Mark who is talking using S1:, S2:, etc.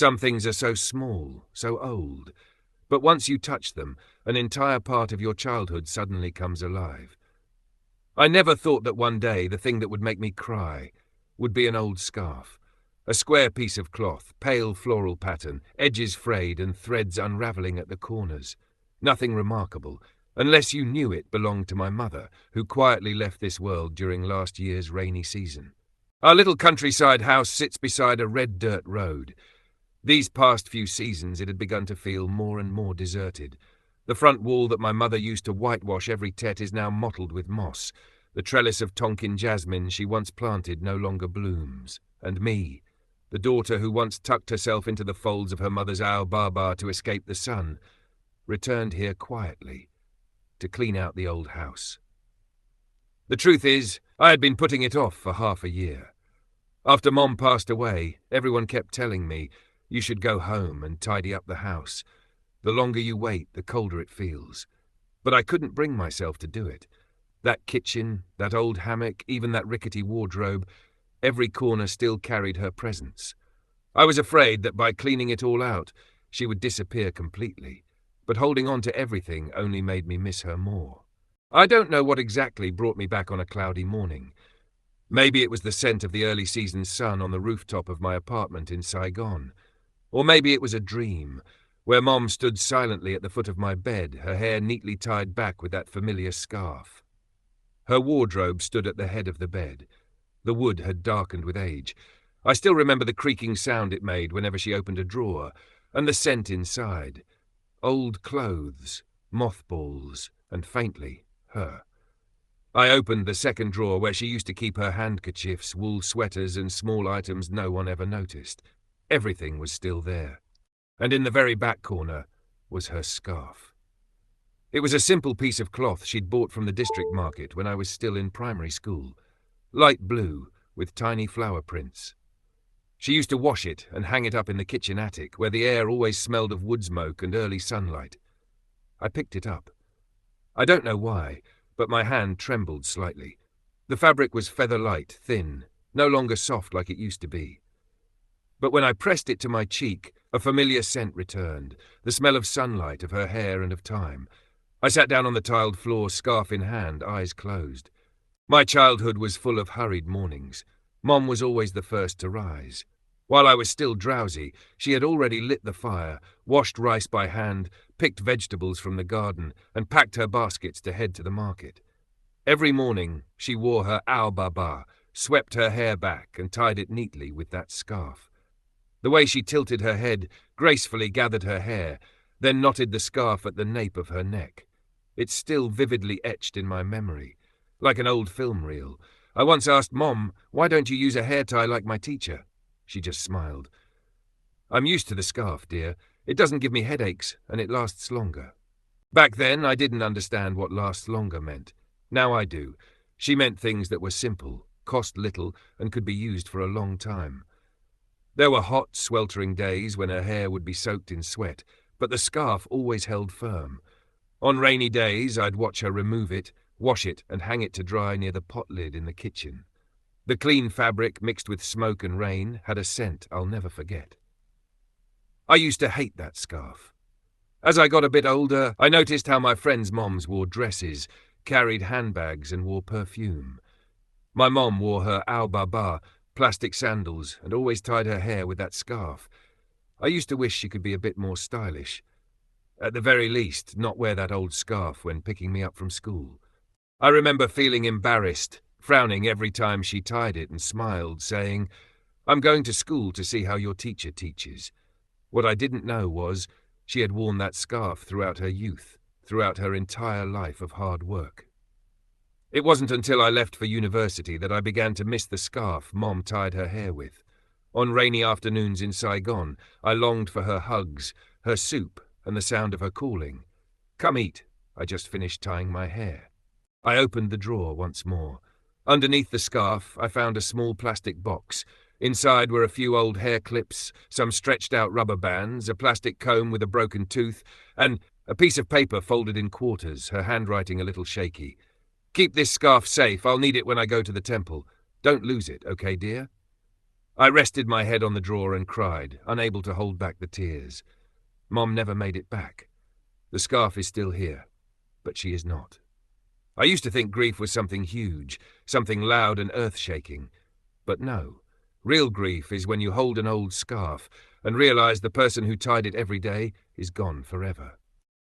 S1: Some things are so small, so old, but once you touch them, an entire part of your childhood suddenly comes alive. I never thought that one day the thing that would make me cry would be an old scarf. A square piece of cloth, pale floral pattern, edges frayed and threads unravelling at the corners. Nothing remarkable, unless you knew it belonged to my mother, who quietly left this world during last year's rainy season. Our little countryside house sits beside a red dirt road. These past few seasons it had begun to feel more and more deserted. The front wall that my mother used to whitewash every Tet is now mottled with moss. The trellis of Tonkin jasmine she once planted no longer blooms. And me, the daughter who once tucked herself into the folds of her mother's ao-baba to escape the sun, returned here quietly to clean out the old house. The truth is, I had been putting it off for half a year. After Mom passed away, everyone kept telling me, "You should go home and tidy up the house. The longer you wait, the colder it feels." But I couldn't bring myself to do it. That kitchen, that old hammock, even that rickety wardrobe, every corner still carried her presence. I was afraid that by cleaning it all out, she would disappear completely, but holding on to everything only made me miss her more. I don't know what exactly brought me back on a cloudy morning. Maybe it was the scent of the early season sun on the rooftop of my apartment in Saigon. Or maybe it was a dream, where Mom stood silently at the foot of my bed, her hair neatly tied back with that familiar scarf. Her wardrobe stood at the head of the bed. The wood had darkened with age. I still remember the creaking sound it made whenever she opened a drawer, and the scent inside. Old clothes, mothballs, and faintly, her. I opened the second drawer where she used to keep her handkerchiefs, wool sweaters, and small items no one ever noticed. Everything was still there. And in the very back corner was her scarf. It was a simple piece of cloth she'd bought from the district market when I was still in primary school. Light blue, with tiny flower prints. She used to wash it and hang it up in the kitchen attic, where the air always smelled of wood smoke and early sunlight. I picked it up. I don't know why, but my hand trembled slightly. The fabric was feather-light, thin, no longer soft like it used to be. But when I pressed it to my cheek, a familiar scent returned, the smell of sunlight, of her hair, and of time. I sat down on the tiled floor, scarf in hand, eyes closed. My childhood was full of hurried mornings. Mom was always the first to rise. While I was still drowsy, she had already lit the fire, washed rice by hand, picked vegetables from the garden, and packed her baskets to head to the market. Every morning, she wore her ao-baba, swept her hair back, and tied it neatly with that scarf. The way she tilted her head, gracefully gathered her hair, then knotted the scarf at the nape of her neck. It's still vividly etched in my memory, like an old film reel. I once asked Mom, "Why don't you use a hair tie like my teacher?" She just smiled. "I'm used to the scarf, dear. It doesn't give me headaches, and it lasts longer." Back then, I didn't understand what lasts longer meant. Now I do. She meant things that were simple, cost little, and could be used for a long time. There were hot, sweltering days when her hair would be soaked in sweat, but the scarf always held firm. On rainy days, I'd watch her remove it, wash it, and hang it to dry near the pot lid in the kitchen. The clean fabric, mixed with smoke and rain, had a scent I'll never forget. I used to hate that scarf. As I got a bit older, I noticed how my friends' moms wore dresses, carried handbags, and wore perfume. My mom wore her ao-baba, plastic sandals, and always tied her hair with that scarf. I used to wish she could be a bit more stylish. At the very least, not wear that old scarf when picking me up from school. I remember feeling embarrassed, frowning every time she tied it, and smiled, saying, "I'm going to school to see how your teacher teaches." What I didn't know was she had worn that scarf throughout her youth, throughout her entire life of hard work. It wasn't until I left for university that I began to miss the scarf Mom tied her hair with. On rainy afternoons in Saigon, I longed for her hugs, her soup, and the sound of her calling. "Come eat, I just finished tying my hair." I opened the drawer once more. Underneath the scarf, I found a small plastic box. Inside were a few old hair clips, some stretched-out rubber bands, a plastic comb with a broken tooth, and a piece of paper folded in quarters, her handwriting a little shaky. "Keep this scarf safe. I'll need it when I go to the temple. Don't lose it, okay, dear?" I rested my head on the drawer and cried, unable to hold back the tears. Mom never made it back. The scarf is still here, but she is not. I used to think grief was something huge, something loud and earth-shaking. But no, real grief is when you hold an old scarf and realize the person who tied it every day is gone forever.